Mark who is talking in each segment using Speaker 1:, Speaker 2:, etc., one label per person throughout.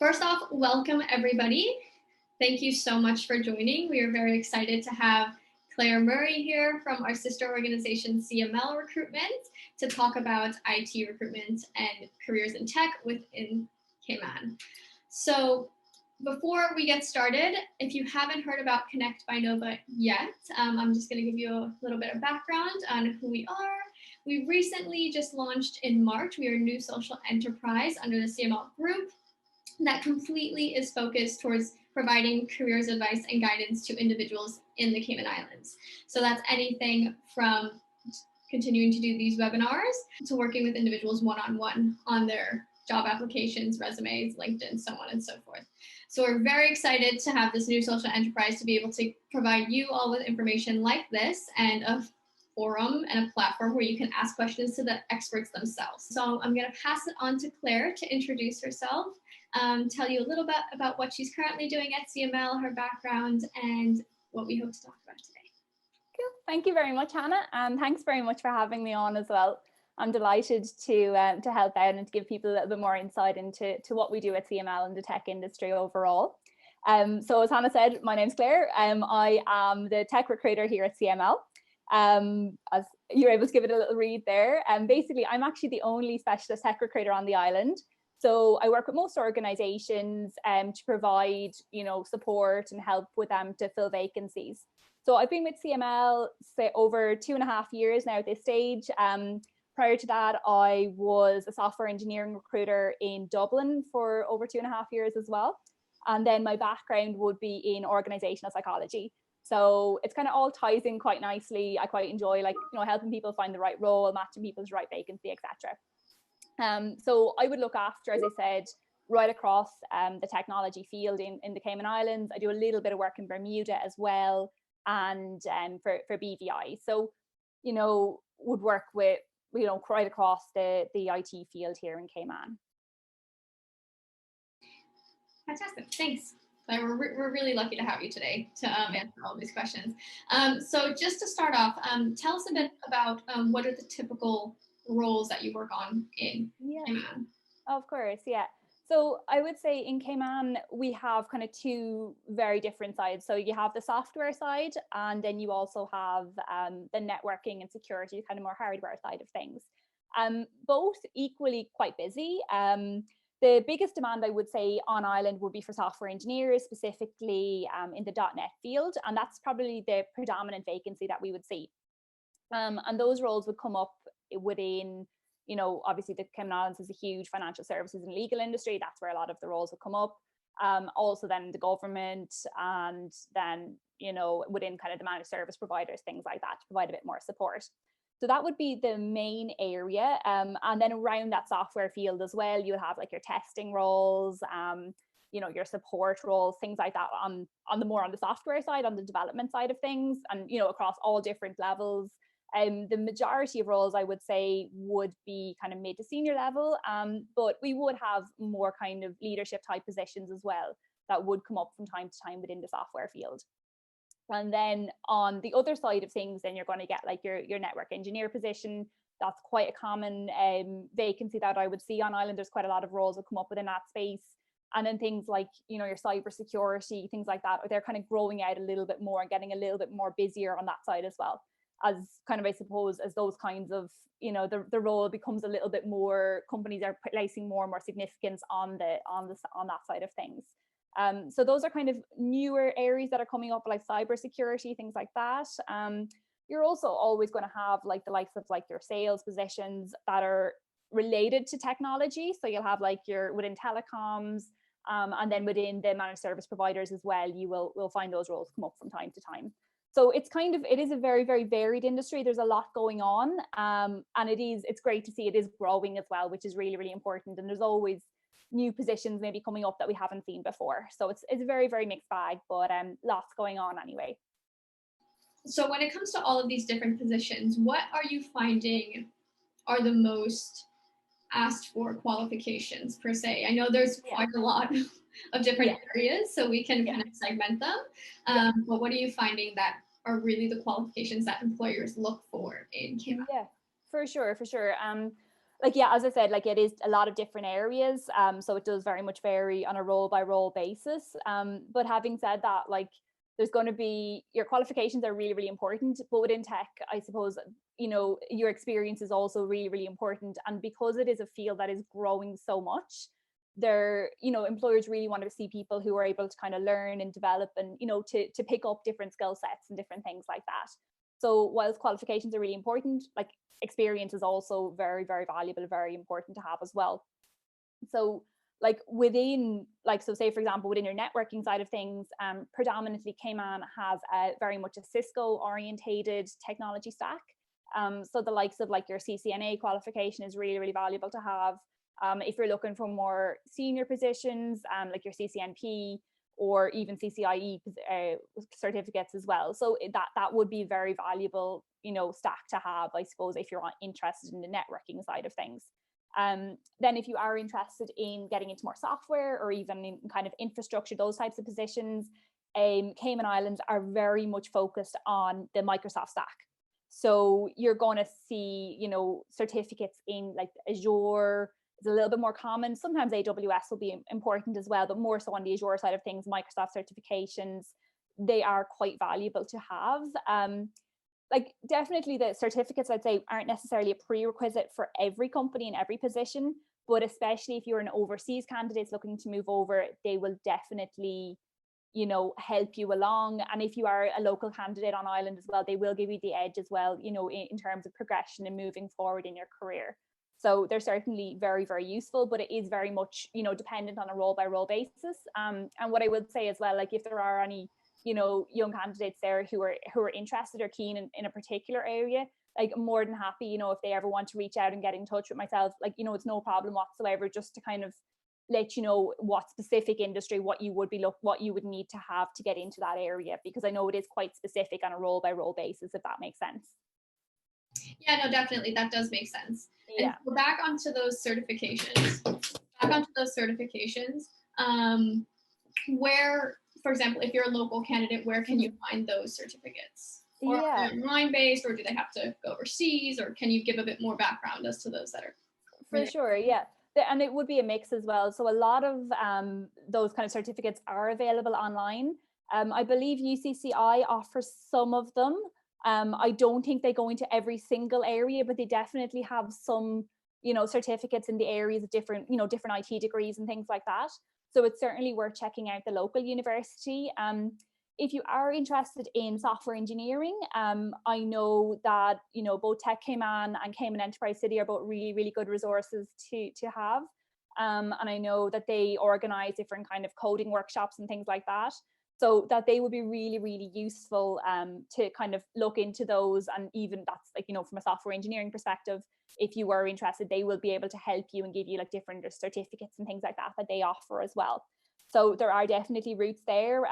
Speaker 1: First off, welcome everybody. Thank you so much for joining. We are very excited to have Claire Murray here from our sister organization, CML Recruitment, to talk about IT recruitment and careers in tech within Cayman. So before we get started, if you haven't heard about Connect by Nova yet, I'm just going to give you a little bit of background on who we are. We recently just launched in March. We are a new social enterprise under the CML group that completely is focused towards providing careers advice and guidance to individuals in the Cayman Islands. So that's anything from continuing to do these webinars to working with individuals one-on-one on their job applications, resumes, LinkedIn, so on and so forth. So we're very excited to have this new social enterprise to be able to provide you all with information like this and a forum and a platform where you can ask questions to the experts themselves. So I'm going to pass it on to Claire to introduce herself, tell you a little bit about what she's currently doing at CML, her background, and what we hope to talk about today.
Speaker 2: Cool. Thank you very much, Hannah, and thanks very much for having me on as well. I'm delighted to help out and to give people a little bit more insight into what we do at CML and the tech industry overall. So as Hannah said, my name's Claire. I am the tech recruiter here at CML. As you're able to give it a little read there. Basically, I'm actually the only specialist tech recruiter on the island. So I work with most organizations to provide, support and help with them to fill vacancies. So I've been with CML over 2.5 years now at this stage. Prior to that, I was a software engineering recruiter in Dublin for over 2.5 years as well. And then my background would be in organizational psychology. So it's kind of all ties in quite nicely. I quite enjoy helping people find the right role, matching people's right vacancy, etc. So I would look after, as I said, right across the technology field in the Cayman Islands. I do a little bit of work in Bermuda as well, and for BVI. So, would work with, right across the IT field here in Cayman.
Speaker 1: Fantastic, thanks. We're really lucky to have you today to answer all these questions. So just to start off, tell us a bit about what are the typical roles that you work on in Cayman?
Speaker 2: Of course, yeah. So I would say in Cayman, we have kind of two very different sides. So you have the software side, and then you also have the networking and security, kind of more hardware side of things. Both equally quite busy. The biggest demand, I would say, on island would be for software engineers, specifically in the .NET field, and that's probably the predominant vacancy that we would see. And those roles would come up within, obviously the Cayman Islands is a huge financial services and legal industry. That's where a lot of the roles would come up. Also then the government, and then, within kind of the managed service providers, things like that, to provide a bit more support. So that would be the main area. And then around that software field as well, you would have like your testing roles, your support roles, things like that on the software side, on the development side of things, and, across all different levels. The majority of roles, I would say, would be kind of mid to senior level, but we would have more kind of leadership type positions as well that would come up from time to time within the software field. And then on the other side of things, then you're going to get like your network engineer position. That's quite a common vacancy that I would see on island. There's quite a lot of roles that come up within that space. And then things like, your cyber security, things like that, they're kind of growing out a little bit more and getting a little bit more busier on that side as well. As kind of, I suppose, as those kinds of, the role becomes a little bit more, companies are placing more and more significance on that side of things. So those are kind of newer areas that are coming up, like cybersecurity, things like that. You're also always going to have like the likes of like your sales positions that are related to technology. So you'll have like within telecoms, and then within the managed service providers as well, you will find those roles come up from time to time. So it is a very, very varied industry. There's a lot going on, and it's great to see it is growing as well, which is really, really important. And there's always new positions maybe coming up that we haven't seen before. So it's a very, very mixed bag, but lots going on anyway.
Speaker 1: So when it comes to all of these different positions, what are you finding are the most asked for qualifications per se? I know there's quite a lot of different areas, so we can kind of segment them. But what are you finding that are really the qualifications that employers look for in Cayman?
Speaker 2: Yeah, for sure. like, yeah, as I said, like it is a lot of different areas. So it does very much vary on a role by role basis. But having said that, like there's going to be, your qualifications are really, really important. But within tech, I suppose, you know, your experience is also really, really important. And because it is a field that is growing so much, there, you know, employers really want to see people who are able to kind of learn and develop and, you know, to pick up different skill sets and different things like that. So whilst qualifications are really important, like experience is also very, very valuable, very important to have as well. So like within, like, so say for example, within your networking side of things, predominantly Cayman has a very much a Cisco orientated technology stack. So the likes of like your CCNA qualification is really, really valuable to have. If you're looking for more senior positions, like your CCNP or even CCIE certificates as well. So that would be very valuable, you know, stack to have, I suppose, if you're interested in the networking side of things. Then if you are interested in getting into more software or even in kind of infrastructure, those types of positions, Cayman Islands are very much focused on the Microsoft stack. So you're going to see, you know, certificates in like Azure is a little bit more common. Sometimes AWS will be important as well, but more so on the Azure side of things, Microsoft certifications, they are quite valuable to have. Like definitely the certificates, I'd say, aren't necessarily a prerequisite for every company in every position, but especially if you're an overseas candidate looking to move over, they will definitely, you know, help you along. And if you are a local candidate on island as well, they will give you the edge as well, you know, in terms of progression and moving forward in your career. So they're certainly very, very useful, but it is very much, you know, dependent on a role by role basis. And what I would say as well, like if there are any, you know, young candidates there who are interested or keen in a particular area, like more than happy, you know, if they ever want to reach out and get in touch with myself, like, you know, it's no problem whatsoever, just to kind of let you know what specific industry, what you would need to have to get into that area, because I know it is quite specific on a role by role basis, if that makes sense.
Speaker 1: Yeah, no, definitely. That does make sense.
Speaker 2: Yeah.
Speaker 1: And so back onto those certifications, where, for example, if you're a local candidate, where can you find those certificates? Or are they online based, or do they have to go overseas, or can you give a bit more background as to those that are?
Speaker 2: For sure, yeah. And it would be a mix as well. So a lot of those kind of certificates are available online. I believe UCCI offers some of them. I don't think they go into every single area, but they definitely have some, you know, certificates in the areas of different, you know, different IT degrees and things like that. So it's certainly worth checking out the local university. If you are interested in software engineering, I know that, you know, both Tech Cayman and Cayman Enterprise City are both really, really good resources to have. And I know that they organize different kind of coding workshops and things like that. So that they would be really, really useful to kind of look into those. And even that's like, you know, from a software engineering perspective, if you were interested, they will be able to help you and give you like different certificates and things like that they offer as well. So there are definitely routes there.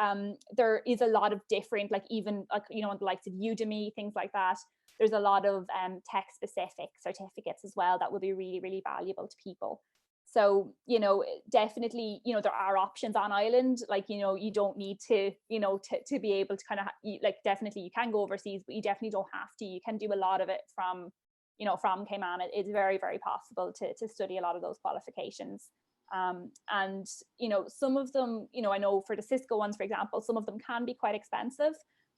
Speaker 2: There is a lot of different, like even like, you know, the likes of Udemy, things like that. There's a lot of tech specific certificates as well that will be really, really valuable to people. So, you know, definitely, you know, there are options on island, like, you know, you don't need to, you know, to be able to kind of like, definitely you can go overseas, but you definitely don't have to. You can do a lot of it from, you know, from Cayman. It's very, very possible to study a lot of those qualifications. And, you know, some of them, you know, I know for the Cisco ones, for example, some of them can be quite expensive,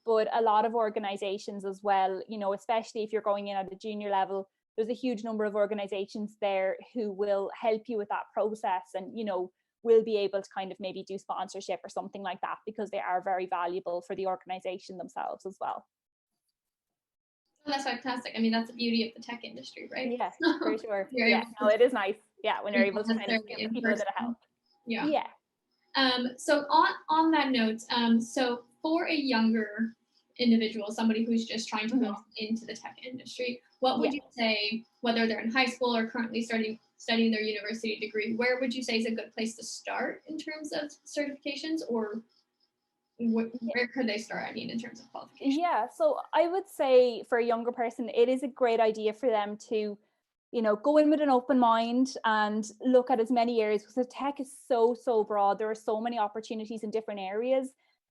Speaker 2: but a lot of organizations as well, you know, especially if you're going in at a junior level, there's a huge number of organizations there who will help you with that process and, you know, will be able to kind of maybe do sponsorship or something like that, because they are very valuable for the organization themselves as well.
Speaker 1: Oh, that's fantastic. I mean, that's the beauty of the tech industry, right?
Speaker 2: Yes, for sure. Yeah, no, it is nice. Yeah, when you're able to kind of give people a bit of help.
Speaker 1: Yeah.
Speaker 2: Yeah.
Speaker 1: So on that note, so for a younger individual, somebody who's just trying to go into the tech industry, what would you say, whether they're in high school or currently studying their university degree, where would you say is a good place to start in terms of certifications, or where could they start, I mean, in terms of qualifications?
Speaker 2: Yeah, so I would say for a younger person, it is a great idea for them to, you know, go in with an open mind and look at as many areas, because the tech is so broad. There are so many opportunities in different areas,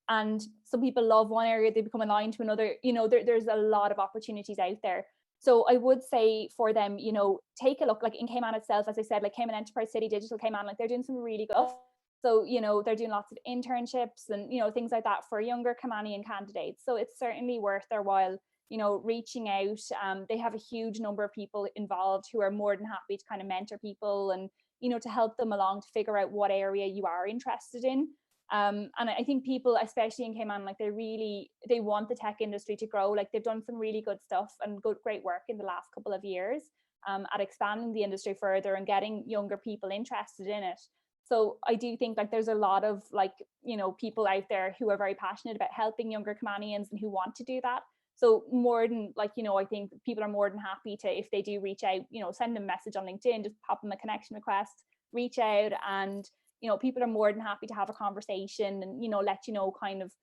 Speaker 2: and some people love one area, they become aligned to another. You know, there's a lot of opportunities out there. So I would say for them, you know, take a look, like in Cayman itself, as I said, like Cayman Enterprise City, Digital Cayman, like they're doing some really good stuff. So, you know, they're doing lots of internships and, you know, things like that for younger Caymanian candidates. So it's certainly worth their while, you know, reaching out. They have a huge number of people involved who are more than happy to kind of mentor people and, you know, to help them along to figure out what area you are interested in. And I think people, especially in Cayman, like they want the tech industry to grow. Like they've done some really good stuff and great work in the last couple of years at expanding the industry further and getting younger people interested in it. So I do think like there's a lot of like, you know, people out there who are very passionate about helping younger Caymanians and who want to do that. So more than like, you know, I think people are more than happy to, if they do reach out, you know, send them a message on LinkedIn, just pop them a connection request, reach out, and you know, people are more than happy to have a conversation and, you know, let you know kind of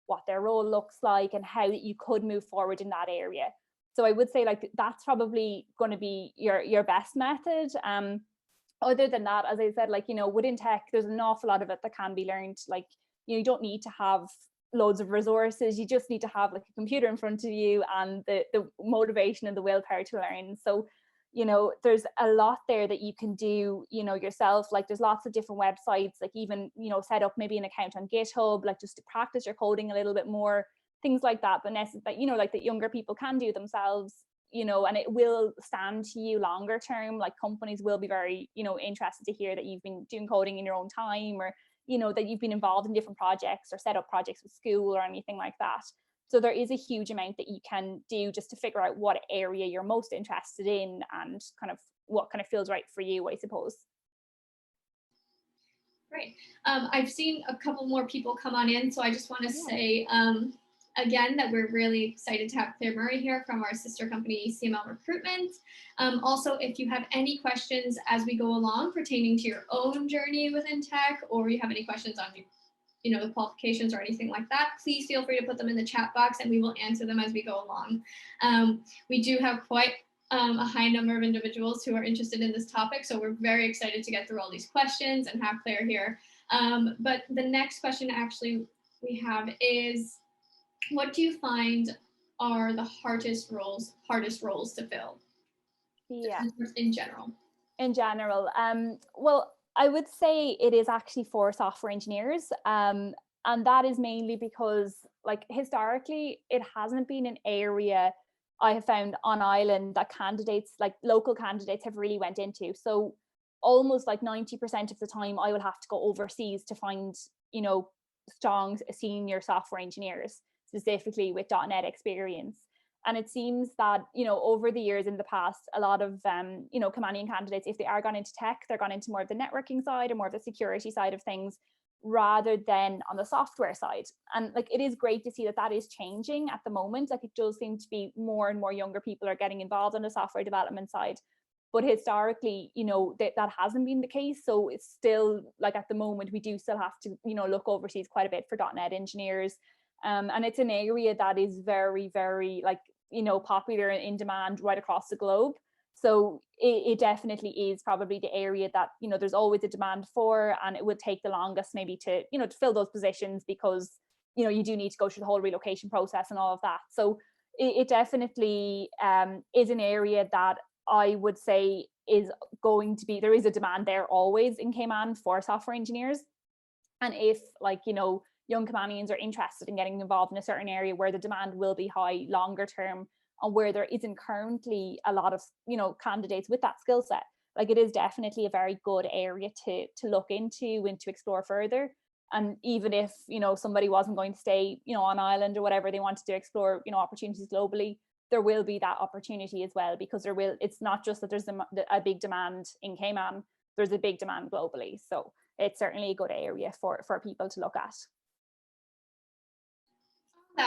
Speaker 2: what their role looks like and how you could move forward in that area. So I would say like that's probably going to be your best method. Other than that, as I said, like, you know, within tech, there's an awful lot of it that can be learned. Like, you don't need to have loads of resources. You just need to have like a computer in front of you and the motivation and the willpower to learn. So, you know, there's a lot there that you can do, you know, yourself. Like there's lots of different websites, like even, you know, set up maybe an account on GitHub, like just to practice your coding a little bit more, things like that. But you know, like that younger people can do themselves, you know, and it will stand to you longer term. Like companies will be very, you know, interested to hear that you've been doing coding in your own time, or, you know, that you've been involved in different projects or set up projects with school or anything like that. So there is a huge amount that you can do just to figure out what area you're most interested in and kind of what kind of feels right for you, I suppose.
Speaker 1: Great. I've seen a couple more people come on in, so I just want to say again that we're really excited to have Claire Murray here from our sister company, CML Recruitment. Also, if you have any questions as we go along pertaining to your own journey within tech, or you have any questions on, you know, the qualifications or anything like that, please feel free to put them in the chat box and we will answer them as we go along. We do have quite a high number of individuals who are interested in this topic, so we're very excited to get through all these questions and have Claire here. But the next question actually we have is, what do you find are the hardest roles to fill?
Speaker 2: Yeah.
Speaker 1: In general.
Speaker 2: In general, well, I would say it is actually for software engineers, and that is mainly because, like, historically, it hasn't been an area I have found on island that candidates, like local candidates, have really went into. So almost like 90% of the time, I will have to go overseas to find, you know, strong senior software engineers, specifically with .NET experience. And it seems that, you know, over the years in the past, a lot of, you know, Caymanian candidates, if they are gone into tech, they're gone into more of the networking side or more of the security side of things, rather than on the software side. And like, it is great to see that that is changing at the moment. Like, it does seem to be more and more younger people are getting involved on the software development side. But historically, you know, that hasn't been the case. So it's still, like, at the moment, we do still have to, you know, look overseas quite a bit for .NET engineers. And it's an area that is very, very, like, you know, popular and in demand right across the globe. So it definitely is probably the area that, you know, there's always a demand for, and it would take the longest maybe to, you know, to fill those positions, because, you know, you do need to go through the whole relocation process and all of that. So it definitely is an area that I would say is going to be, there is a demand there always in Cayman for software engineers. And if, like, you know, young Caymanians are interested in getting involved in a certain area where the demand will be high longer term, and where there isn't currently a lot of, you know, candidates with that skill set, like, it is definitely a very good area to look into and to explore further. And even if, you know, somebody wasn't going to stay, you know, on island or whatever, they wanted to explore, you know, opportunities globally, there will be that opportunity as well, because it's not just that there's a big demand in Cayman, there's a big demand globally. So it's certainly a good area for people to look at.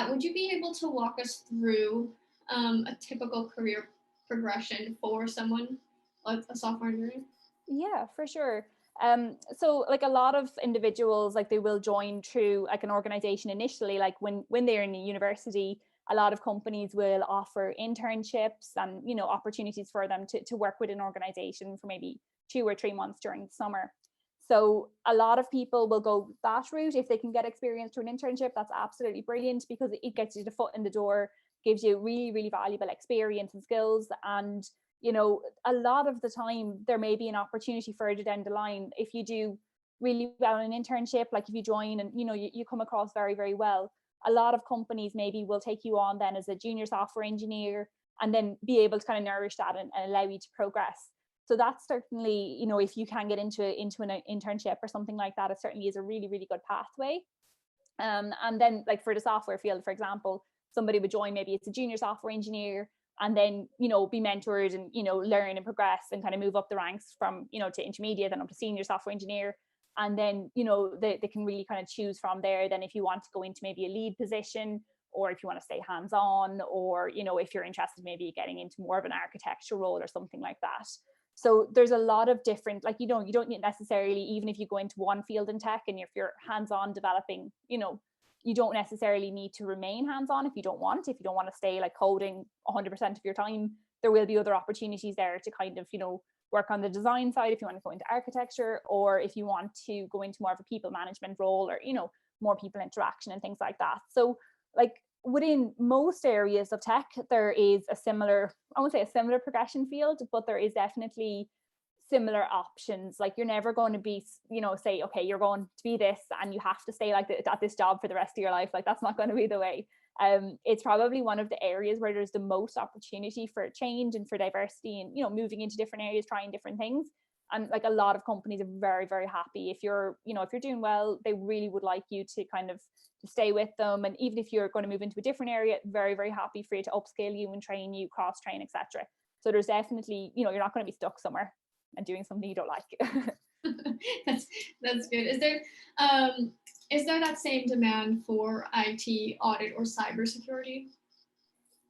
Speaker 1: Would you be able to walk us through a typical career progression for someone like a software engineer?
Speaker 2: Yeah, for sure. So like, a lot of individuals, like, they will join through like an organization initially, like when they're in a university. A lot of companies will offer internships and, you know, opportunities for them to work with an organization for maybe 2 or 3 months during the summer. So a lot of people will go that route. If they can get experience through an internship, that's absolutely brilliant, because it gets you the foot in the door, gives you really, really valuable experience and skills. And, you know, a lot of the time there may be an opportunity further down the line if you do really well in an internship, like if you join and, you know, you come across very, very well. A lot of companies maybe will take you on then as a junior software engineer, and then be able to kind of nourish that and allow you to progress. So that's certainly, you know, if you can get into an internship or something like that, it certainly is a really, really good pathway. And then like for the software field, for example, somebody would join, maybe it's a junior software engineer, and then, you know, be mentored and, you know, learn and progress and kind of move up the ranks from, you know, to intermediate and up to senior software engineer. And then, you know, they can really kind of choose from there. Then if you want to go into maybe a lead position, or if you want to stay hands-on, or, you know, if you're interested maybe getting into more of an architecture role or something like that. So there's a lot of different, like, you don't necessarily, even if you go into one field in tech and if you're hands-on developing, you know, you don't necessarily need to remain hands-on if you don't want to stay like coding 100% of your time. There will be other opportunities there to kind of, you know, work on the design side if you want to go into architecture, or if you want to go into more of a people management role, or, you know, more people interaction and things like that. So like within most areas of tech, there is a similar, I won't say a similar progression field, but there is definitely similar options. Like you're never going to be, you know, say, okay, you're going to be this and you have to stay like at this job for the rest of your life. Like that's not going to be the way. It's probably one of the areas where there's the most opportunity for change and for diversity, and, you know, moving into different areas, trying different things. And like a lot of companies are very, very happy if you're, you know, if you're doing well, they really would like you to kind of to stay with them. And even if you're going to move into a different area, very, very happy for you to upscale you and train you, cross train, etc. So there's definitely, you know, you're not going to be stuck somewhere and doing something you don't like.
Speaker 1: that's good. Is there that same demand for IT audit or cybersecurity?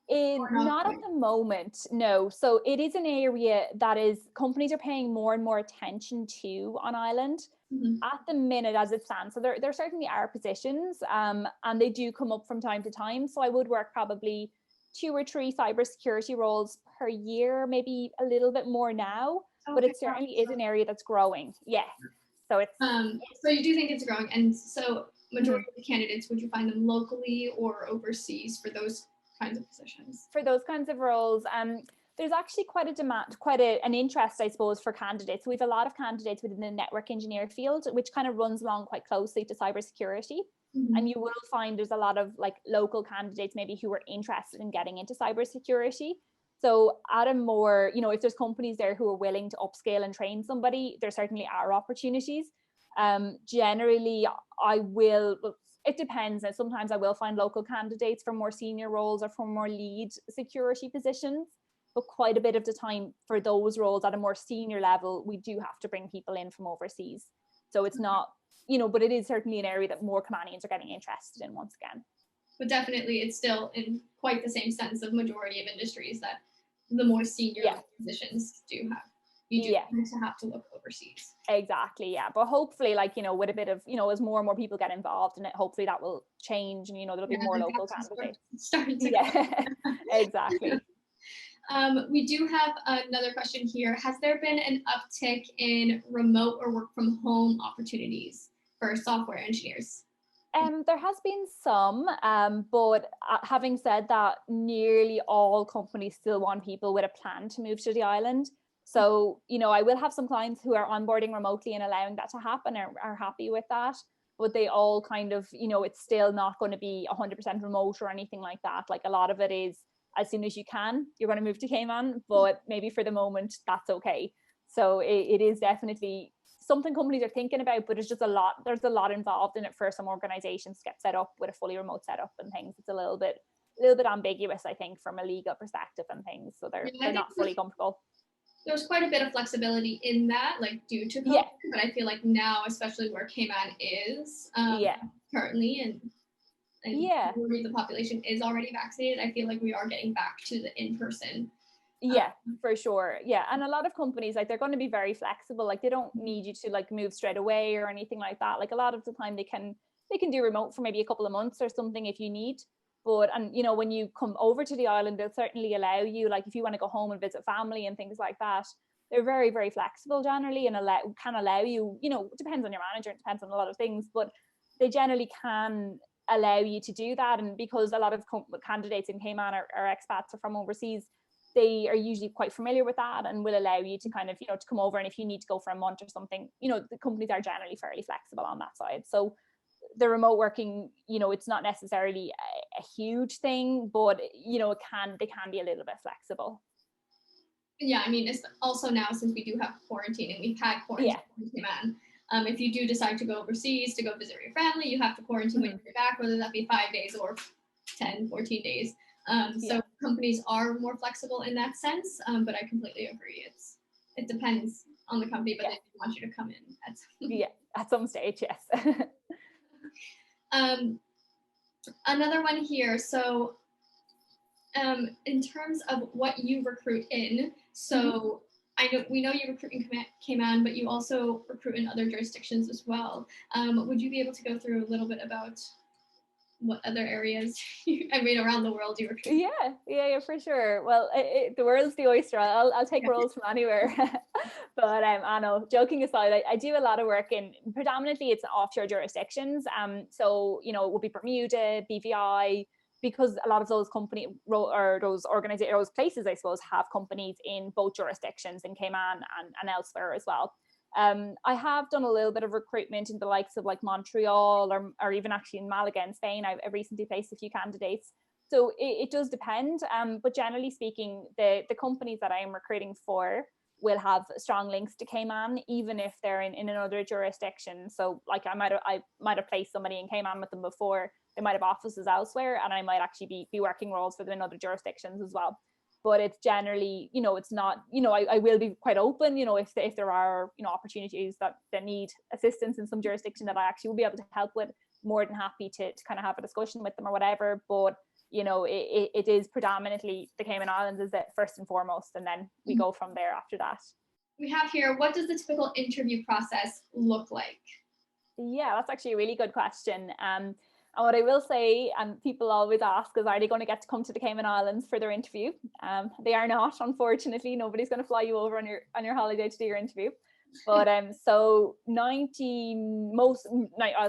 Speaker 2: Not at the moment, no. So it is an area that is companies are paying more and more attention to on Ireland.
Speaker 1: Mm-hmm.
Speaker 2: At the minute as it stands. So there certainly are positions, and they do come up from time to time. So I would work probably 2 or 3 cybersecurity roles per year, maybe a little bit more now, but it certainly is an area that's growing. Yeah. So it's
Speaker 1: so you do think it's growing, and so majority of the candidates, would you find them locally or overseas for those kinds of positions?
Speaker 2: For those kinds of roles, there's actually quite a demand, an interest, I suppose, for candidates. We have a lot of candidates within the network engineer field, which kind of runs along quite closely to cybersecurity. Mm-hmm. And you will find there's a lot of like local candidates maybe who are interested in getting into cybersecurity. So at a more, you know, if there's companies there who are willing to upscale and train somebody, there certainly are opportunities. Generally, it depends. And sometimes I will find local candidates for more senior roles or for more lead security positions. But quite a bit of the time for those roles at a more senior level, we do have to bring people in from overseas. So it's not, you know, but it is certainly an area that more Canadians are getting interested in once again.
Speaker 1: But definitely it's still in quite the same sense of majority of industries that the more senior positions do have. You do have to look overseas.
Speaker 2: Exactly, yeah. But hopefully, like, you know, with a bit of, you know, as more and more people get involved in it, hopefully that will change, and, you know, there'll be more local candidates. Exactly.
Speaker 1: We do have another question here. Has there been an uptick in remote or work from home opportunities for software engineers?
Speaker 2: There has been some, but having said that, nearly all companies still want people with a plan to move to the island. So, you know, I will have some clients who are onboarding remotely and allowing that to happen, are happy with that. But they all kind of, you know, it's still not going to be 100% remote or anything like that. Like a lot of it is, as soon as you can, you're going to move to Cayman, but maybe for the moment, that's okay. So it is definitely something companies are thinking about, but it's just there's a lot involved in it for some organizations to get set up with a fully remote setup and things. It's a little bit ambiguous, I think, from a legal perspective and things. So they're not fully comfortable.
Speaker 1: There's quite a bit of flexibility in that, like due to COVID, but I feel like now, especially where Cayman is currently, and the population is already vaccinated, I feel like we are getting back to the in-person.
Speaker 2: For sure. Yeah. And a lot of companies, like, they're going to be very flexible. Like, they don't need you to like move straight away or anything like that. Like, a lot of the time they can do remote for maybe a couple of months or something if you need. But, and, you know, when you come over to the island, they'll certainly allow you, like, if you want to go home and visit family and things like that, they're very, very flexible generally, and can allow you, you know, it depends on your manager, it depends on a lot of things, but they generally can allow you to do that. And because a lot of candidates in Cayman are expats or from overseas, they are usually quite familiar with that and will allow you to kind of, to come over. And if you need to go for a month or something, the companies are generally fairly flexible on that side. So the remote working, it's not necessarily a huge thing, but they can be a little bit flexible.
Speaker 1: Yeah, I mean, it's also now, since we do have quarantine and we've had quarantine in Cayman, if you do decide to go overseas to go visit your family, you have to quarantine when you're back, whether that be 5 days or 10, 14 days. So companies are more flexible in that sense, but I completely agree. It depends on the company, but they want you to come in
Speaker 2: at some stage, yes.
Speaker 1: Another one here. So in terms of what you recruit in, so we know you recruit in Cayman, but you also recruit in other jurisdictions as well. Would you be able to go through a little bit about what other areas around the world you recruit?
Speaker 2: Yeah, for sure. Well, the world's the oyster. I'll take roles from anywhere. But I know, joking aside, I do a lot of work in, predominantly it's offshore jurisdictions. So it would be Bermuda, BVI, because a lot of those companies or those organizations, those places, I suppose, have companies in both jurisdictions, in Cayman and elsewhere as well. I have done a little bit of recruitment in the likes of like Montreal or even actually in Malaga in Spain. I've recently placed a few candidates. So it does depend. But generally speaking, the companies that I am recruiting for will have strong links to Cayman, even if they're in another jurisdiction. So like I might have placed somebody in Cayman with them before. They might have offices elsewhere, and I might actually be working roles for them in other jurisdictions as well. But it's generally, it's not, I will be quite open, if there are, opportunities that need assistance in some jurisdiction that I actually will be able to help with, more than happy to kind of have a discussion with them or whatever. But, it is predominantly the Cayman Islands is it first and foremost, and then we go from there after that.
Speaker 1: We have here, what does the typical interview process look like?
Speaker 2: Yeah, that's actually a really good question. And what I will say, and people always ask, is are they going to get to come to the Cayman Islands for their interview? They are not, unfortunately. Nobody's going to fly you over on your holiday to do your interview. But so I'll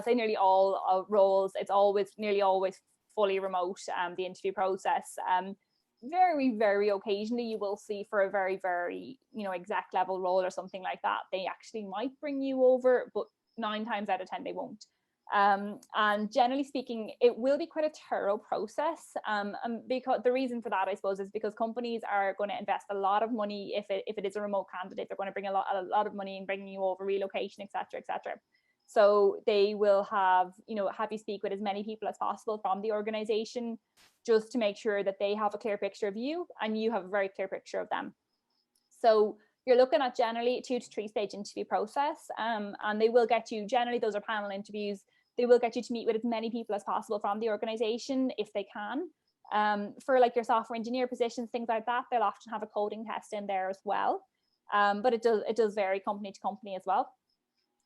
Speaker 2: say nearly all roles, it's nearly always fully remote, the interview process. Very, very occasionally you will see for a very, very, exec level role or something like that, they actually might bring you over, but 9 times out of 10 they won't. And generally speaking, it will be quite a thorough process. And because the reason for that, I suppose, is because companies are going to invest a lot of money. If it is a remote candidate, they're going to bring a lot of money in bringing you over, relocation, etc., etc. So they will have you speak with as many people as possible from the organization, just to make sure that they have a clear picture of you and you have a very clear picture of them. So you're looking at generally a 2 to 3 stage interview process, and they will get you, generally those are panel interviews, they will get you to meet with as many people as possible from the organization if they can. For like your software engineer positions, things like that, they'll often have a coding test in there as well. But it does vary company to company as well.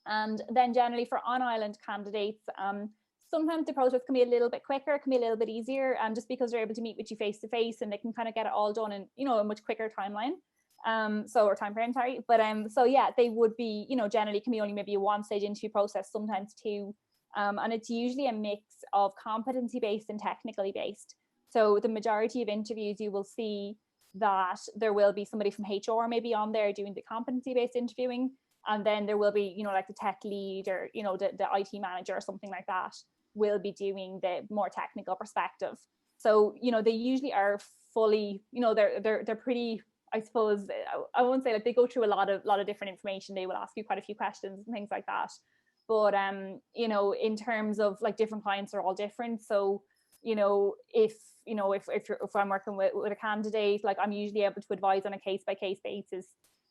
Speaker 2: And then generally for on-island candidates, sometimes the process can be a little bit quicker, can be a little bit easier, just because they're able to meet with you face to face and they can kind of get it all done in a much quicker timeline. Or time frame, sorry. But so yeah, they would be, generally can be only maybe a 1-stage interview process, sometimes 2. And it's usually a mix of competency based and technically based. So the majority of interviews you will see that there will be somebody from HR maybe on there doing the competency based interviewing, and then there will be like the tech lead or the IT manager or something like that will be doing the more technical perspective. So they usually are fully, they're pretty, I suppose, I won't say like they go through a lot of different information. They will ask you quite a few questions and things like that. But in terms of like different clients are all different. So if I'm working with a candidate, like I'm usually able to advise on a case by case basis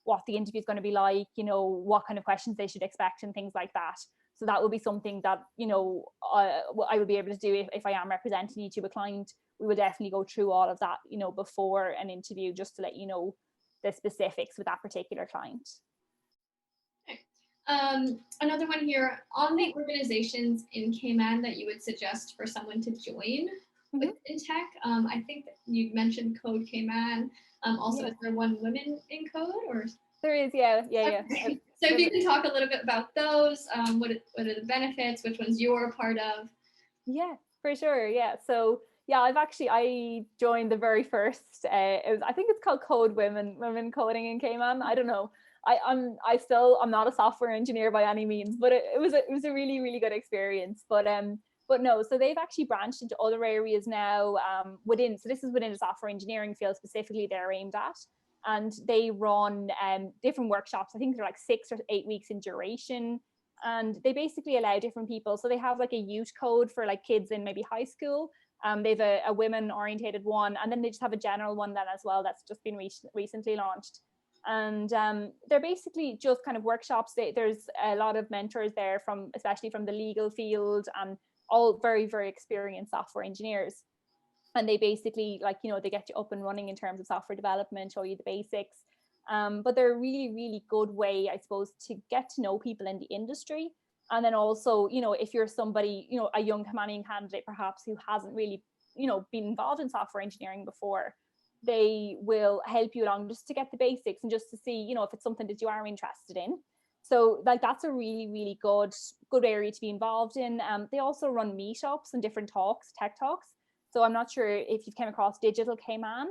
Speaker 2: what the interview is going to be like, what kind of questions they should expect and things like that. So that will be something that I will be able to do if I am representing you to a client. We will definitely go through all of that before an interview, just to let you know the specifics with that particular client.
Speaker 1: Another one here, on the organizations in Cayman that you would suggest for someone to join within tech. I think that you mentioned Code Cayman. Also, is there one women in code, or?
Speaker 2: There is, yeah.
Speaker 1: So if you can talk a little bit about those, what are the benefits, which ones you're a part of?
Speaker 2: Yeah, For sure, yeah. So yeah, I joined the very first. I think it's called Code Women Coding in Cayman. I don't know. I'm not a software engineer by any means, but it was a really really good experience. But no, so they've actually branched into other areas now within. So this is within the software engineering field specifically they're aimed at, and they run different workshops. I think they're like 6 or 8 weeks in duration, and they basically allow different people. So they have like a youth code for like kids in maybe high school. They've a women orientated one, and then they just have a general one then as well that's just been recently launched. And they're basically just kind of workshops. There's a lot of mentors there from, especially from the legal field, and all very very experienced software engineers. And they basically, like, they get you up and running in terms of software development, show you the basics. But they're a really really good way, I suppose, to get to know people in the industry. And then also, if you're somebody, a young Caymanian candidate perhaps who hasn't really been involved in software engineering before, they will help you along just to get the basics and just to see if it's something that you are interested in. So like that's a really really good area to be involved in. They also run meetups and different talks, tech talks. So I'm not sure if you've came across Digital Cayman.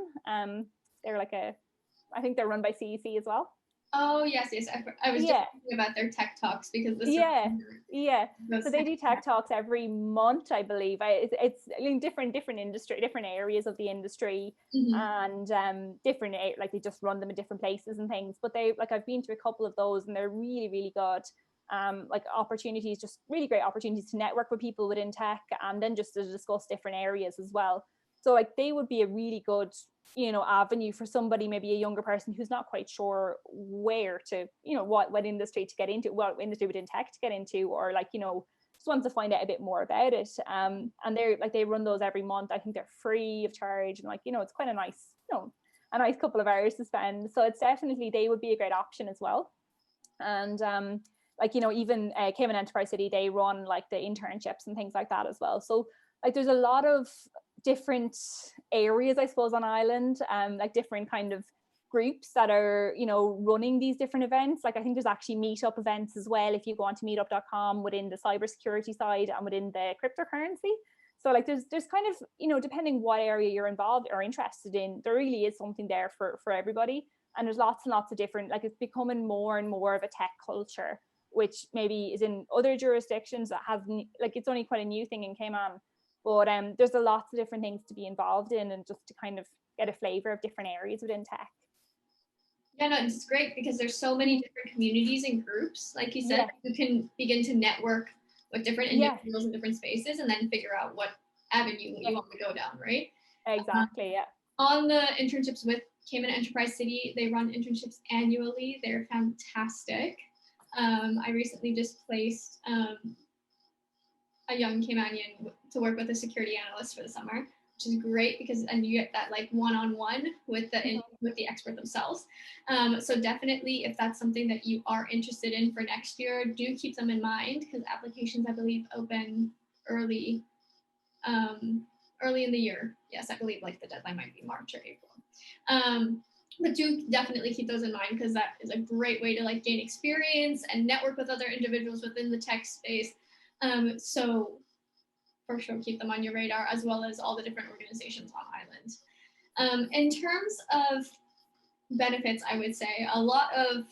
Speaker 2: They're like I think they're run by CEC as well.
Speaker 1: Oh yes, yes. I was just
Speaker 2: Yeah,
Speaker 1: thinking about their tech talks because this
Speaker 2: yeah, yeah. So
Speaker 1: those
Speaker 2: they
Speaker 1: tech
Speaker 2: do tech talks every month, I believe. It's in different industry, different areas of the industry,
Speaker 1: Mhm.
Speaker 2: and different like they just run them in different places and things. But they like I've been to a couple of those, and they're really really good. Like opportunities, just really great opportunities to network with people within tech, and then just to discuss different areas as well. So like they would be a really good avenue for somebody, maybe a younger person who's not quite sure where to what industry to get into, what industry within tech to get into, or like just wants to find out a bit more about it. And they run those every month. I think they're free of charge, and like it's quite a nice a nice couple of hours to spend. So it's definitely, they would be a great option as well. And like even Cayman Enterprise City, they run like the internships and things like that as well. So like there's a lot of different areas, I suppose, on Ireland, like different kind of groups that are running these different events. Like I think there's actually meetup events as well if you go onto meetup.com within the cybersecurity side and within the cryptocurrency. So like there's kind of depending what area you're involved or interested in, there really is something there for everybody. And there's lots and lots of different, like it's becoming more and more of a tech culture, which maybe is in other jurisdictions that have, like it's only quite a new thing in Cayman. But there's a lots of different things to be involved in, and just to kind of get a flavor of different areas within tech.
Speaker 1: Yeah, no, it's great because there's so many different communities and groups. Like you said, you can begin to network with different individuals in different spaces and then figure out what avenue you want to go down, right?
Speaker 2: Exactly, yeah.
Speaker 1: On the internships with Cayman Enterprise City, they run internships annually. They're fantastic. I recently just placed a young Caymanian to work with a security analyst for the summer, which is great because then you get that like one-on-one with the expert themselves. So definitely, if that's something that you are interested in for next year, do keep them in mind because applications, I believe, open early in the year. Yes, I believe like the deadline might be March or April. But do definitely keep those in mind because that is a great way to like gain experience and network with other individuals within the tech space. So for sure, keep them on your radar as well as all the different organizations on island. In terms of benefits, I would say a lot of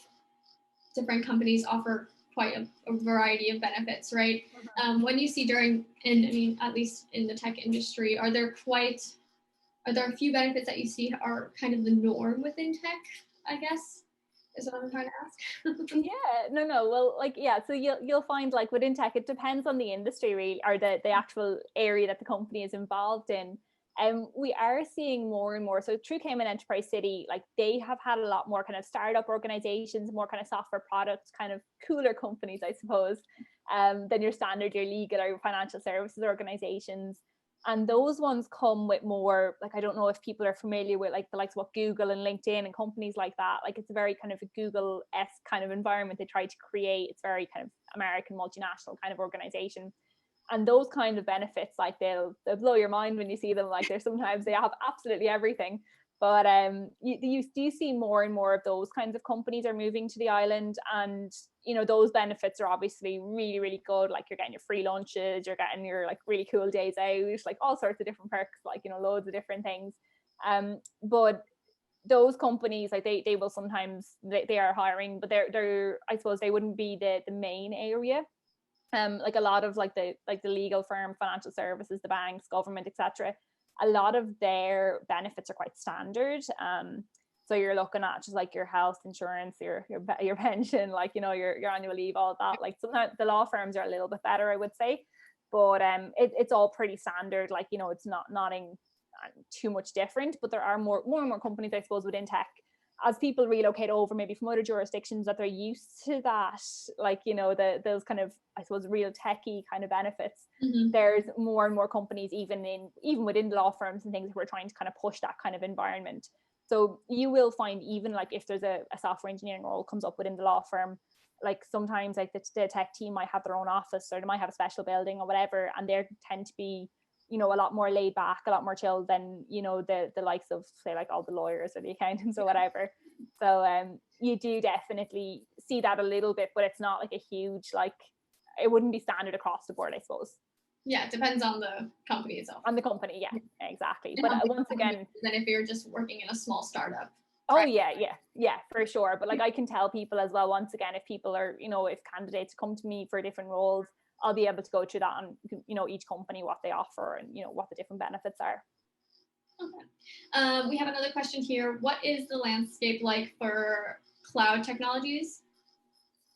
Speaker 1: different companies offer quite a variety of benefits, right? When you see at least in the tech industry, are there a few benefits that you see are kind of the norm within tech, I guess, is what I'm trying to ask.
Speaker 2: Yeah, no. Well, like, yeah, so you'll find like within tech, it depends on the industry really, or the actual area that the company is involved in. We are seeing more and more. So through Cayman Enterprise City, like they have had a lot more kind of startup organizations, more kind of software products, kind of cooler companies, I suppose, than your standard, your legal or your financial services organizations. And those ones come with more, like, I don't know if people are familiar with like the likes of what Google and LinkedIn and companies like that. Like it's a very kind of a Google-esque kind of environment they try to create. It's very kind of American multinational kind of organization. And those kind of benefits, like they'll blow your mind when you see them. Like sometimes they have absolutely everything. But you do see more and more of those kinds of companies are moving to the island, and those benefits are obviously really, really good. Like you're getting your free lunches, you're getting your like really cool days out, like all sorts of different perks, like loads of different things. But those companies, like they will sometimes they are hiring, but they're I suppose they wouldn't be the main area. Like a lot of like the legal firm, financial services, the banks, government, etc., a lot of their benefits are quite standard. So you're looking at just like your health insurance, your pension, like your annual leave, all of that. Like sometimes the law firms are a little bit better, I would say, but it's all pretty standard. Like it's not in too much different. But there are more and more companies, I suppose, within tech, as people relocate over maybe from other jurisdictions, that they're used to that, like those kind of, I suppose, real techie kind of benefits. There's more and more companies even within law firms and things who are trying to kind of push that kind of environment. So you will find, even like if there's a software engineering role comes up within the law firm, like sometimes like the tech team might have their own office, or they might have a special building or whatever, and they tend to be a lot more laid back, a lot more chilled than the likes of, say, like all the lawyers or the accountants or whatever. So you do definitely see that a little bit, but it's not like a huge, like, it wouldn't be standard across the board, I suppose.
Speaker 1: Yeah, it depends on the company itself.
Speaker 2: On the company, yeah, exactly. But once again,
Speaker 1: then if you're just working in a small startup.
Speaker 2: Oh yeah, for sure. But like I can tell people as well, once again, if people are, if candidates come to me for different roles, I'll be able to go through that on, each company, what they offer and, what the different benefits are.
Speaker 1: Okay. We have another question here. What is the landscape like for cloud technologies?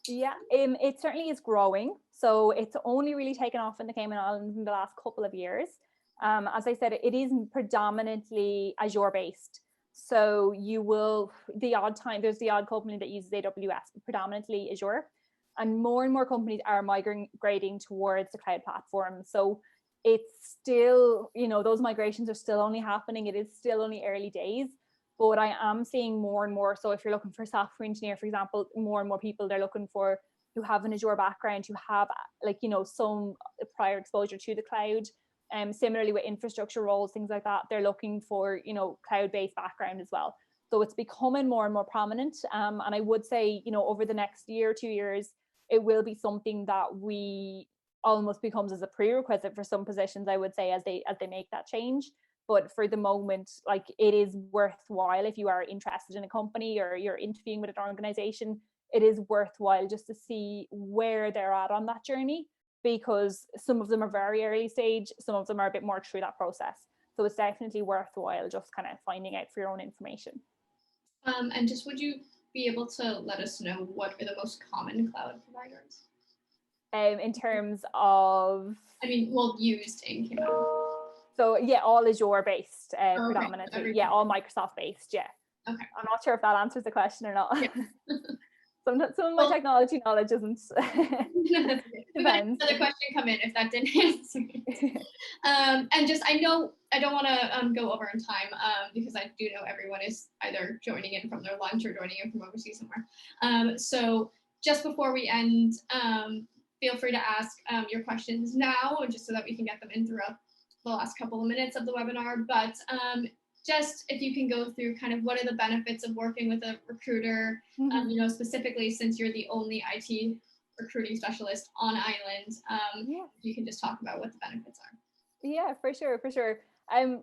Speaker 2: Yeah, it certainly is growing. So it's only really taken off in the Cayman Islands in the last couple of years. As I said, it is predominantly Azure based. So there's the odd company that uses AWS, but predominantly Azure. And more companies are migrating towards the cloud platform. So it's still, those migrations are still only happening. It is still only early days, but I am seeing more and more. So if you're looking for a software engineer, for example, more and more people they're looking for who have an Azure background, who have some prior exposure to the cloud. Similarly with infrastructure roles, things like that, they're looking for, cloud-based background as well. So it's becoming more and more prominent. And I would say, over the next year, 2 years, it will be something that we almost becomes as a prerequisite for some positions, I would say, as they make that change. But for the moment, like, it is worthwhile if you are interested in a company or you're interviewing with an organization, it is worthwhile just to see where they're at on that journey, because some of them are very early stage, some of them are a bit more through that process. So it's definitely worthwhile just kind of finding out for your own information.
Speaker 1: And just, would you be able to let us know what are the most common cloud providers?
Speaker 2: In terms of,
Speaker 1: used in Cayman.
Speaker 2: So yeah, all Azure based, predominantly. Yeah, all Microsoft based. Yeah.
Speaker 1: Okay.
Speaker 2: I'm not sure if that answers the question or not.
Speaker 1: Yeah.
Speaker 2: Some of my technology knowledge isn't.
Speaker 1: Depends. Another question come in if that didn't answer. And just, I know I don't want to go over in time because I do know everyone is either joining in from their lunch or joining in from overseas somewhere. So just before we end, feel free to ask your questions now, just so that we can get them in throughout the last couple of minutes of the webinar. But just if you can go through kind of what are the benefits of working with a recruiter, specifically since you're the only IT recruiting specialist on island, you can just talk about what the benefits are.
Speaker 2: Yeah, for sure.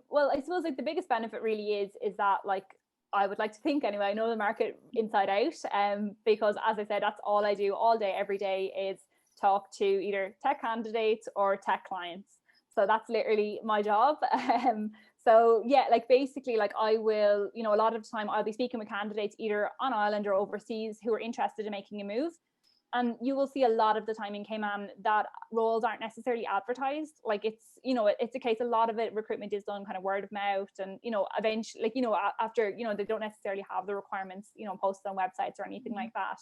Speaker 2: Well, I suppose like the biggest benefit really is that, like, I would like to think anyway, I know the market inside out, because as I said, that's all I do all day, every day, is talk to either tech candidates or tech clients. So that's literally my job. So yeah, like basically, like I will, a lot of the time I'll be speaking with candidates either on island or overseas who are interested in making a move. And you will see a lot of the time in Cayman that roles aren't necessarily advertised. Like it's a case, a lot of it, recruitment is done kind of word of mouth, and, eventually, like, after, they don't necessarily have the requirements, posted on websites or anything like that.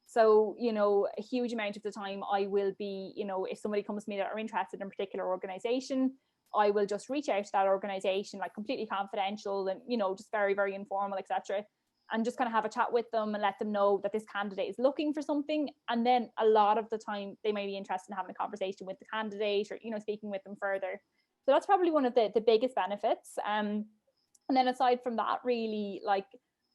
Speaker 2: So, a huge amount of the time I will be, if somebody comes to me that are interested in a particular organization, I will just reach out to that organization, like completely confidential and, just very, very informal, etc., and just kind of have a chat with them and let them know that this candidate is looking for something. And then a lot of the time they may be interested in having a conversation with the candidate or, speaking with them further. So that's probably one of the biggest benefits. And then aside from that, really, like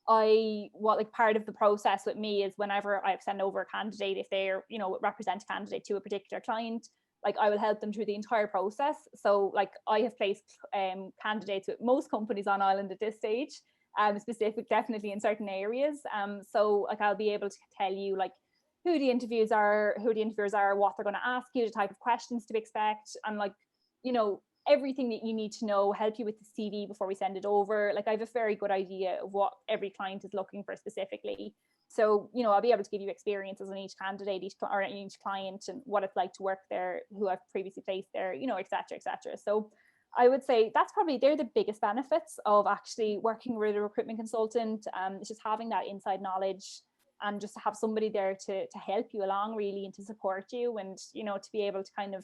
Speaker 2: part of the process with me is whenever I send over a candidate, if they're, represent a candidate to a particular client, like I will help them through the entire process. So like I have placed candidates with most companies on Ireland at this stage, specific definitely in certain areas. So like I'll be able to tell you like who the interviewers are, what they're going to ask you, the type of questions to expect, and like, everything that you need to know, help you with the CV before we send it over. Like I have a very good idea of what every client is looking for specifically. So, I'll be able to give you experiences on each candidate, each client, and what it's like to work there, who I've previously placed there, et cetera, et cetera. So I would say they're the biggest benefits of actually working with a recruitment consultant. It's just having that inside knowledge and just to have somebody there to help you along really and to support you, and, to be able to kind of,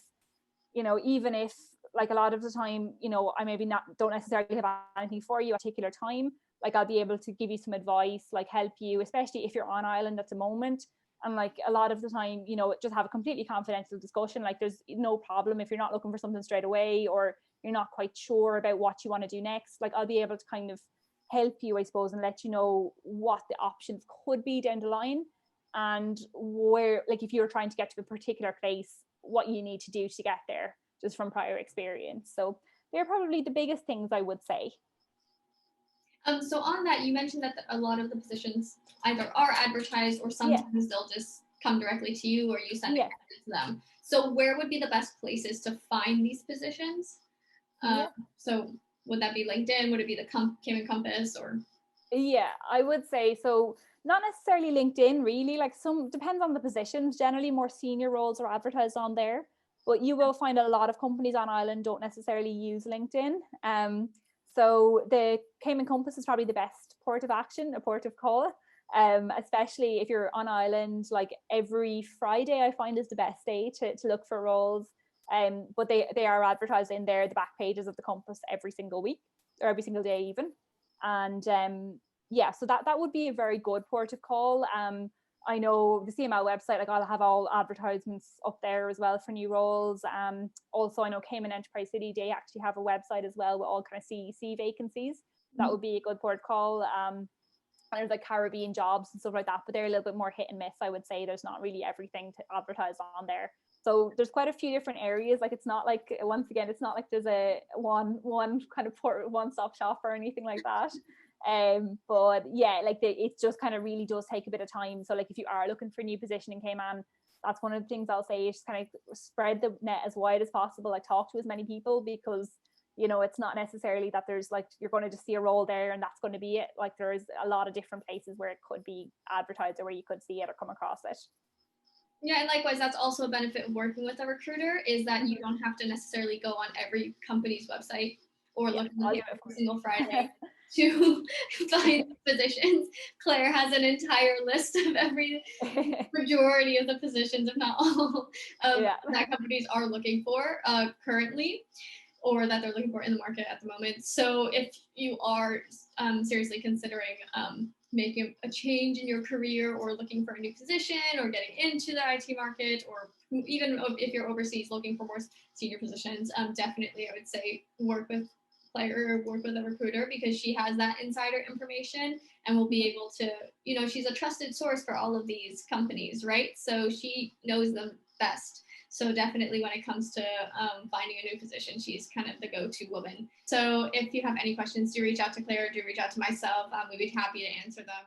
Speaker 2: even if like a lot of the time, I maybe don't necessarily have anything for you at a particular time, like I'll be able to give you some advice, like help you, especially if you're on Ireland at the moment. And like a lot of the time, just have a completely confidential discussion. Like there's no problem if you're not looking for something straight away, or you're not quite sure about what you want to do next. Like I'll be able to kind of help you, I suppose, and let you know what the options could be down the line, and where, like if you're trying to get to a particular place, what you need to do to get there, just from prior experience. So they're probably the biggest things I would say.
Speaker 1: So on that, you mentioned that a lot of the positions either are advertised or sometimes they'll just come directly to you or you send it to them. So where would be the best places to find these positions? So would that be LinkedIn? Would it be the Cayman Compass or?
Speaker 2: Yeah, I would say so. Not necessarily LinkedIn, really. Like some depends on the positions. Generally, more senior roles are advertised on there, but you will find a lot of companies on Ireland don't necessarily use LinkedIn. So the Cayman Compass is probably the best port of action, a port of call. Especially if you're on Ireland, like every Friday, I find is the best day to look for roles. But they are advertised in there, the back pages of the Compass every single week or every single day even. And so that would be a very good port of call. I know the CML website, like I'll have all advertisements up there as well for new roles. Also, I know Cayman Enterprise City, they actually have a website as well with all kind of CEC vacancies. That would be a good port call. And there's like Caribbean jobs and stuff like that, but they're a little bit more hit and miss, I would say. There's not really everything to advertise on there. So there's quite a few different areas. Like it's not like, once again, it's not like there's a one kind of one-stop shop or anything like that. But yeah, like it just kind of really does take a bit of time. So like if you are looking for a new position in Cayman, that's one of the things I'll say, is just kind of spread the net as wide as possible. Like talk to as many people, because it's not necessarily that there's like you're going to just see a role there and that's going to be it. Like there's a lot of different places where it could be advertised or where you could see it or come across it.
Speaker 1: Yeah, and likewise, that's also a benefit of working with a recruiter, is that you don't have to necessarily go on every company's website or look every single Friday to find positions. Claire has an entire list of every majority of the positions, if not all, that companies are looking for currently, or that they're looking for in the market at the moment. So if you are seriously considering making a change in your career, or looking for a new position, or getting into the IT market, or even if you're overseas looking for more senior positions, definitely I would say work with Claire, or work with a recruiter, because she has that insider information and will be able to, she's a trusted source for all of these companies, right? So she knows them best. So definitely when it comes to finding a new position, she's kind of the go-to woman. So if you have any questions, do reach out to Claire, do reach out to myself. We'd be happy to answer them.